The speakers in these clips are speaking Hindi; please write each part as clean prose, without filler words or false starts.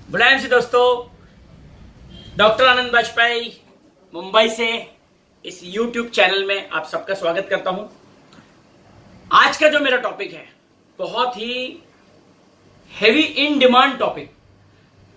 बुलाएं से दोस्तों, डॉक्टर आनंद बाजपेयी मुंबई से इस YouTube चैनल में आप सबका स्वागत करता हूं। आज का जो मेरा टॉपिक है बहुत ही हेवी इन डिमांड टॉपिक।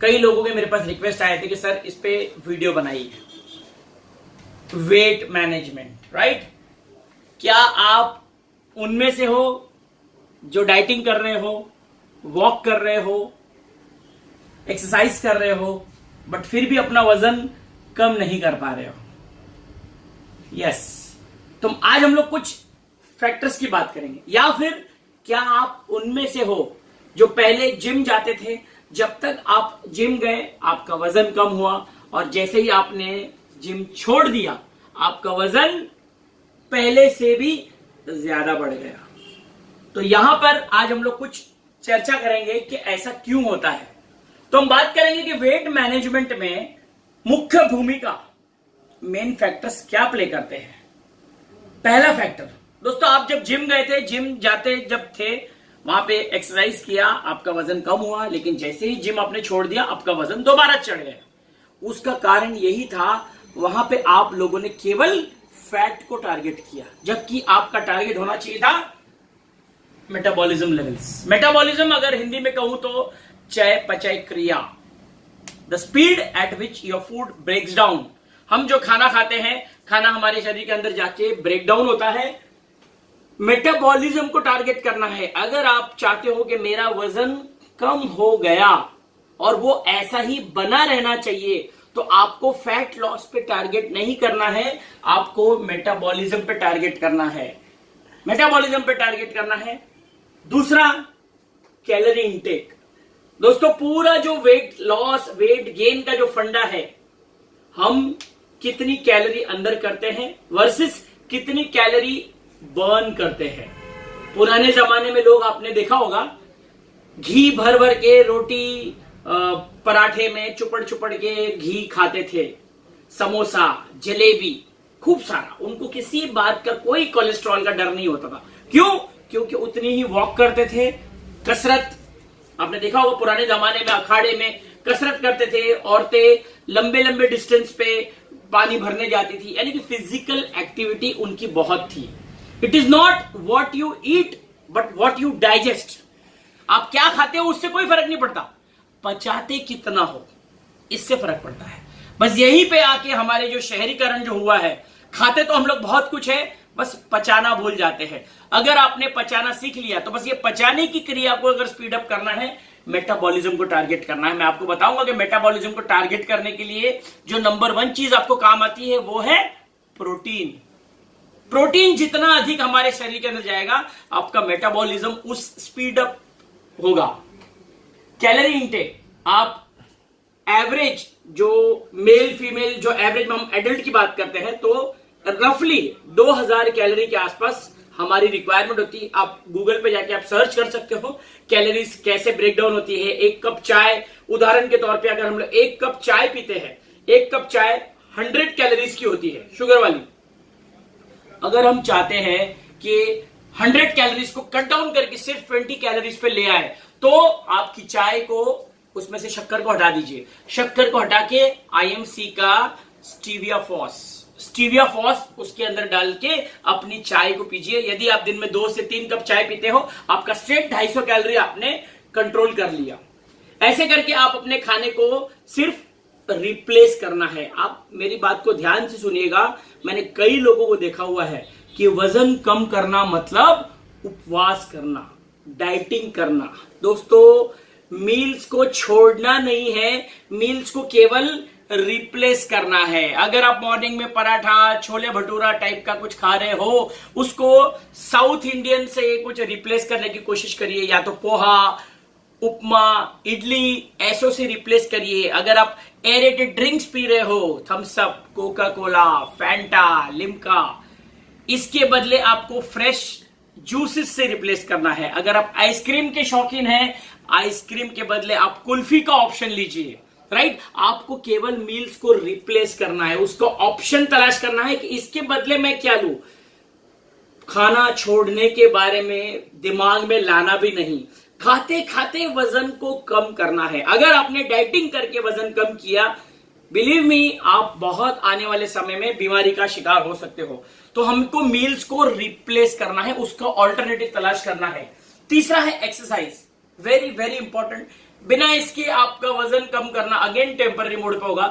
कई लोगों के मेरे पास रिक्वेस्ट आए थे कि सर इस पे वीडियो बनाइए। Weight management, right? क्या आप उनमें से हो जो डाइटिंग कर रहे हो, वॉक कर रहे हो, एक्सरसाइज कर रहे हो, बट फिर भी अपना वजन कम नहीं कर पा रहे हो? यस। तो आज हम लोग कुछ फैक्टर्स की बात करेंगे। या फिर क्या आप उनमें से हो जो पहले जिम जाते थे, जब तक आप जिम गए आपका वजन कम हुआ, और जैसे ही आपने जिम छोड़ दिया आपका वजन पहले से भी ज्यादा बढ़ गया। तो यहां पर आज हम लोग कुछ चर्चा करेंगे कि ऐसा क्यों होता है। तो हम बात करेंगे कि वेट मैनेजमेंट में मुख्य भूमिका मेन फैक्टर्स क्या प्ले करते हैं। पहला फैक्टर दोस्तों, आप जब जिम गए थे, जिम जाते जब थे, वहां पे एक्सरसाइज किया, आपका वजन कम हुआ, लेकिन जैसे ही जिम आपने छोड़ दिया आपका वजन दोबारा चढ़ गया। उसका कारण यही था, वहां पे आप लोगों ने केवल फैट को टारगेट किया, जबकि आपका टारगेट होना चाहिए था मेटाबॉलिज्म लेवल्स। मेटाबॉलिज्म अगर हिंदी में कहूं तो चय पचय क्रिया, the speed at which your food breaks down. हम जो खाना खाते हैं, खाना हमारे शरीर के अंदर जाके ब्रेक डाउन होता है। मेटाबॉलिज्म को टारगेट करना है। अगर आप चाहते हो कि मेरा वजन कम हो गया और वो ऐसा ही बना रहना चाहिए, तो आपको फैट लॉस पे टारगेट नहीं करना है, आपको मेटाबॉलिज्म पे टारगेट करना है। मेटाबॉलिज्म पे टारगेट करना है। दूसरा, कैलोरी इंटेक। दोस्तों, पूरा जो वेट लॉस वेट गेन का जो फंडा है, हम कितनी कैलोरी अंदर करते हैं वर्सेस कितनी कैलोरी बर्न करते हैं। पुराने जमाने में लोग, आपने देखा होगा, घी भर भर के रोटी पराठे में चुपड़ चुपड़ के घी खाते थे, समोसा, जलेबी, खूब सारा। उनको किसी बात का, कोई कोलेस्ट्रॉल का डर नहीं होता था। क्यों? क्योंकि उतनी ही वॉक करते थे। कसरत, आपने देखा होगा पुराने जमाने में अखाड़े में कसरत करते थे औरतें, लंबे लंबे डिस्टेंस पे पानी भरने जाती थी, यानी कि फिजिकल एक्टिविटी उनकी बहुत थी। It is not what you eat but what you digest. आप क्या खाते हो उससे कोई फर्क नहीं पड़ता, पचाते कितना हो इससे फर्क पड़ता है। बस यहीं पे आके हमारे जो शहरीकरण जो हुआ है, खाते तो हम लोग बहुत कुछ है, बस पचाना भूल जाते हैं। अगर आपने पचाना सीख लिया तो बस ये पचाने की क्रिया को अगर स्पीड अप करना है, मेटाबॉलिज्म को टारगेट करना है। मैं आपको बताऊंगा कि मेटाबॉलिज्म को टारगेट करने के लिए जो नंबर 1 चीज आपको काम आती है वो है प्रोटीन। प्रोटीन जितना अधिक हमारे शरीर के अंदर जाएगा, आपका मेटाबॉलिज्म उस स्पीड अप होगा। कैलोरी इंटेक, आप एवरेज जो मेल फीमेल, जो एवरेज में हम एडल्ट की बात करते हैं, तो रफली 2000 कैलोरी के आसपास हमारी रिक्वायरमेंट होती है। आप गूगल पे जाके आप सर्च कर सकते हो कैलोरीज कैसे ब्रेक डाउन होती है। एक कप चाय, उदाहरण के तौर पे अगर हम लोग एक कप चाय पीते हैं, एक कप चाय 100 कैलोरीज की होती है, शुगर वाली। अगर हम चाहते हैं कि 100 कैलोरीज को कट डाउन करके सिर्फ 20 कैलोरीज पे ले आए, तो आपकी चाय को, उसमें से शक्कर को हटा दीजिए। शक्कर को हटा के IMC का स्टीविया फॉस उसके अंदर डाल के अपनी चाय को पीजिए। यदि आप दिन में 2 से 3 कप चाय पीते हो, आपका स्ट्रेट 250 कैलोरी आपने कंट्रोल कर लिया। ऐसे करके आप अपने खाने को सिर्फ रिप्लेस करना है। आप मेरी बात को ध्यान से सुनिएगा। मैंने कई लोगों को देखा हुआ है कि वजन कम करना मतलब उपवास करना, डाइटिंग करना। दोस्तों, मील्स को छोड़ना नहीं है, मील्स को केवल रिप्लेस करना है। अगर आप मॉर्निंग में पराठा, छोले भटूरा टाइप का कुछ खा रहे हो, उसको साउथ इंडियन से कुछ रिप्लेस करने की कोशिश करिए। या तो पोहा, उपमा, इडली, ऐसो से रिप्लेस करिए। अगर आप एरेटेड ड्रिंक्स पी रहे हो, Thums Up, Coca Cola, Fanta, Limca, इसके बदले आपको फ्रेश जूसेस से रिप्लेस करना है। अगर आप आइसक्रीम के शौकीन हैं, आइसक्रीम के बदले आप कुल्फी का ऑप्शन लीजिए। राइट? आपको केवल मील्स को रिप्लेस करना है, उसको ऑप्शन तलाश करना है कि इसके बदले मैं क्या लूं। खाना छोड़ने के बारे में दिमाग में लाना भी नहीं। खाते खाते वजन को कम करना है। अगर आपने डाइटिंग करके वजन कम किया, बिलीव मी, आप बहुत आने वाले समय में बीमारी का शिकार हो सकते हो। तो हमको मील्स को रिप्लेस करना है, उसका ऑल्टरनेटिव तलाश करना है। तीसरा है एक्सरसाइज, वेरी वेरी इंपॉर्टेंट। बिना इसके आपका वजन कम करना अगेन टेम्पररी मोड पे होगा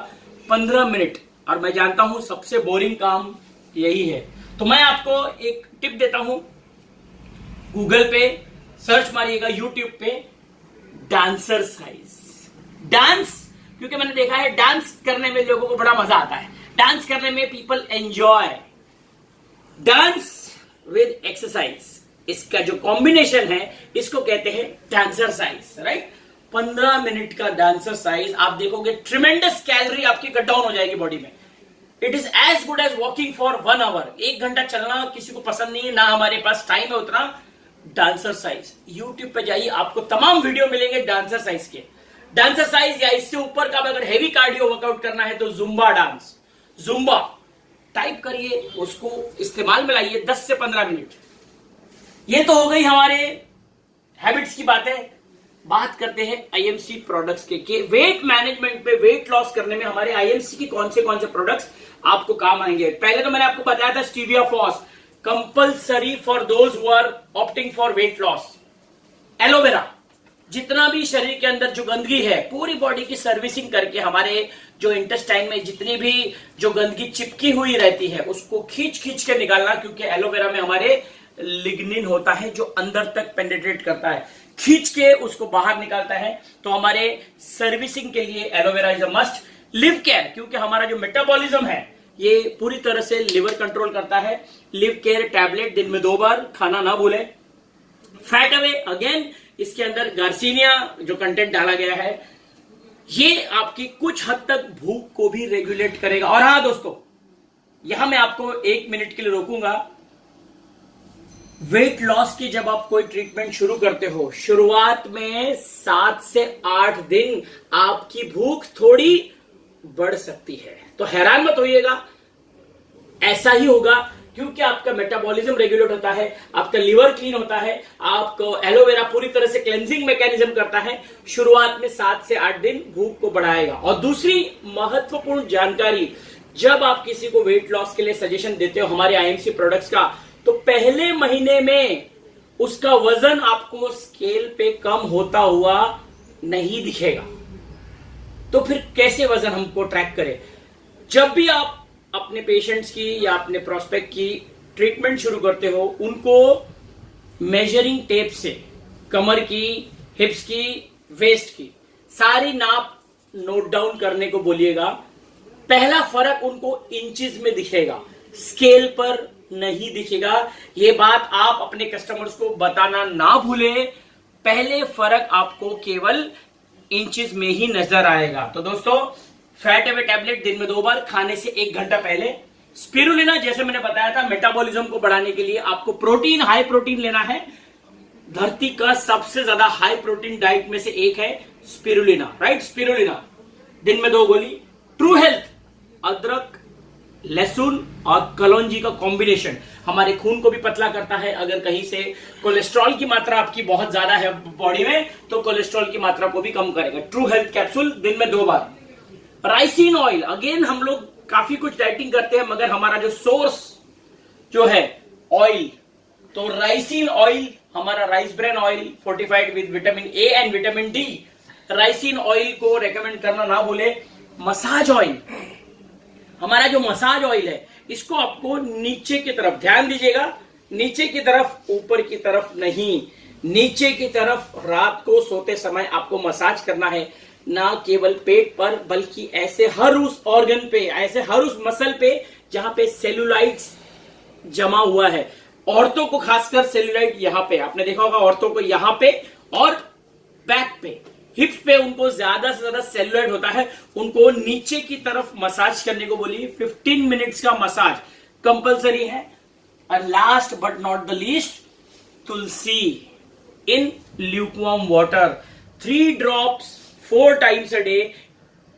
15 मिनट। और मैं जानता हूं सबसे बोरिंग काम यही है, तो मैं आपको एक टिप देता हूं। गूगल पे सर्च मारिएगा, यूट्यूब पे डांसर साइज, डांस, क्योंकि मैंने देखा है डांस करने में लोगों को बड़ा मजा आता है, डांस करने में people enjoy. Dance with exercise, इसका जो कॉम्बिनेशन है इसको कहते हैं डांसर साइज, राइट। 15 मिनट का डांसर साइज, आप देखोगे ट्रिमेंडस कैलोरी आपकी कट डाउन हो जाएगी बॉडी में। It is as good as walking for 1 hour. 1 घंटा चलना किसी को पसंद नहीं है, ना हमारे पास टाइम है उतना। डांसर साइज, यूट्यूब पे जाइए, आपको तमाम वीडियो मिलेंगे डांसर साइज के। डांसर साइज या इससे ऊपर का अगर हेवी कार्डियो वर्कआउट करना है तो जुम्बा डांस, जुम्बा टाइप करिए, उसको इस्तेमाल में लाइए 10 से 15 मिनट। ये तो हो गई हमारे हैबिट्स की बातें। बात करते हैं आईएमसी प्रोडक्ट्स के वेट मैनेजमेंट पे, वेट लॉस करने में हमारे आईएमसी की कौन से प्रोडक्ट्स आपको काम आएंगे। पहले तो मैंने आपको बताया था स्टीविया फॉस, compulsory for those who are opting for weight loss. Aloe vera, जितना भी शरीर के अंदर जो गंदगी है पूरी बॉडी की सर्विसिंग करके हमारे जो इंटेस्टाइन में जितनी भी जो गंदगी चिपकी हुई रहती है उसको खींच खींच के निकालना, क्योंकि एलोवेरा में हमारे लिग्निन होता है जो अंदर तक पेनिट्रेट करता है, खींच के उसको बाहर निकालता है। तो हमारे सर्विसिंग के लिए aloe vera is a must. Live care, क्योंकि हमारा जो मेटाबॉलिज्म है ये पूरी तरह से लिवर कंट्रोल करता है। लिव केयर टैबलेट दिन में 2 बार, खाना ना भूले। फैट अवे, अगेन इसके अंदर गार्सिनिया जो कंटेंट डाला गया है ये आपकी कुछ हद तक भूख को भी रेगुलेट करेगा। और हाँ दोस्तों, यहां मैं आपको 1 मिनट के लिए रोकूंगा। वेट लॉस की जब आप कोई ट्रीटमेंट शुरू करते हो, शुरुआत में 7 से 8 दिन आपकी भूख थोड़ी बढ़ सकती है, तो हैरान मत होइएगा, ऐसा ही होगा क्योंकि आपका मेटाबॉलिज्म रेगुलेट होता है, आपका लिवर क्लीन होता है, आपको एलोवेरा पूरी तरह से क्लेंजिंग मैकेनिज्म करता है। शुरुआत में 7 से 8 दिन भूख को बढ़ाएगा। और दूसरी महत्वपूर्ण जानकारी, जब आप किसी को वेट लॉस के लिए सजेशन देते हो हमारे आईएमसी प्रोडक्ट्स का, तो पहले महीने में उसका वजन आपको स्केल पे कम होता हुआ नहीं दिखेगा। तो फिर कैसे वजन हमको ट्रैक करें? जब भी आप अपने पेशेंट्स की या अपने प्रोस्पेक्ट की ट्रीटमेंट शुरू करते हो, उनको मेजरिंग टेप से कमर की, हिप्स की, वेस्ट की सारी नाप नोट डाउन करने को बोलिएगा। पहला फर्क उनको इंचेस में दिखेगा, स्केल पर नहीं दिखेगा। ये बात आप अपने कस्टमर्स को बताना ना भूले, पहले फर्क आपको केवल इंचेस में ही नजर आएगा। तो दोस्तों, फैट अवे टैबलेट दिन में 2 बार, खाने से 1 घंटा पहले। स्पिरुलिना, जैसे मैंने बताया था, मेटाबॉलिज्म को बढ़ाने के लिए आपको प्रोटीन, हाई प्रोटीन लेना है। धरती का सबसे ज्यादा हाई प्रोटीन डाइट में से एक है स्पिरुलिना, राइट। स्पिरुलिना दिन में 2 गोली। ट्रू हेल्थ, अदरक, लहसुन और कलौंजी का कॉम्बिनेशन हमारे खून को भी पतला करता है। अगर कहीं से कोलेस्ट्रॉल की मात्रा आपकी बहुत ज्यादा है बॉडी में, तो कोलेस्ट्रॉल की मात्रा को भी कम करेगा। ट्रू हेल्थ कैप्सूल दिन में 2 बार। राइसिन ऑयल, अगेन हम लोग काफी कुछ डाइटिंग करते हैं मगर हमारा जो सोर्स जो है ऑयल, तो राइसिन ऑयल, हमारा rice bran oil fortified with vitamin A and vitamin D, ricin oil को रेकमेंड करना ना भूले। मसाज ऑयल, हमारा जो मसाज ऑयल है इसको आपको नीचे की तरफ, ध्यान दीजिएगा, नीचे की तरफ, ऊपर की तरफ नहीं, नीचे की तरफ रात को सोते समय आपको मसाज करना है। ना केवल पेट पर बल्कि ऐसे हर उस ऑर्गन पे, ऐसे हर उस मसल पे जहां पे सेलुलाइट्स जमा हुआ है। औरतों को खासकर सेलुलाइट यहां पे, आपने देखा होगा औरतों को यहां पे और बैक पे, हिप्स पे उनको ज्यादा से ज्यादा सेलुलाइट होता है, उनको नीचे की तरफ मसाज करने को बोलिए। 15 मिनट्स का मसाज कंपलसरी है। और last but not the least, tulsi in lukewarm water, 3 drops 4 times a day,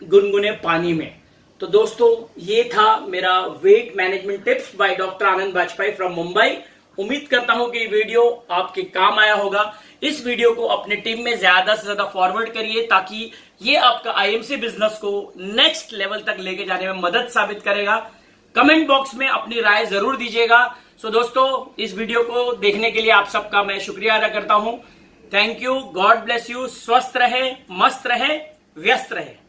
गुनगुने पानी में। तो दोस्तों, ये था मेरा weight management tips by doctor Anand Bajpayee from Mumbai. उम्मीद करता हूं कि ये वीडियो आपके काम आया होगा। इस वीडियो को अपने टीम में ज्यादा से ज्यादा फॉरवर्ड करिए ताकि ये आपका आईएमसी बिजनेस को नेक्स्ट लेवल तक लेके जाने में मदद साबित करेगा। कमेंट बॉक्स में अपनी राय जरूर दीजिएगा। सो दोस्तों, इस वीडियो को देखने के लिए आप सबका मैं शुक्रिया अदा करता हूं। Thank you, God bless you. स्वस्थ रहे, मस्त रहे, व्यस्त रहे।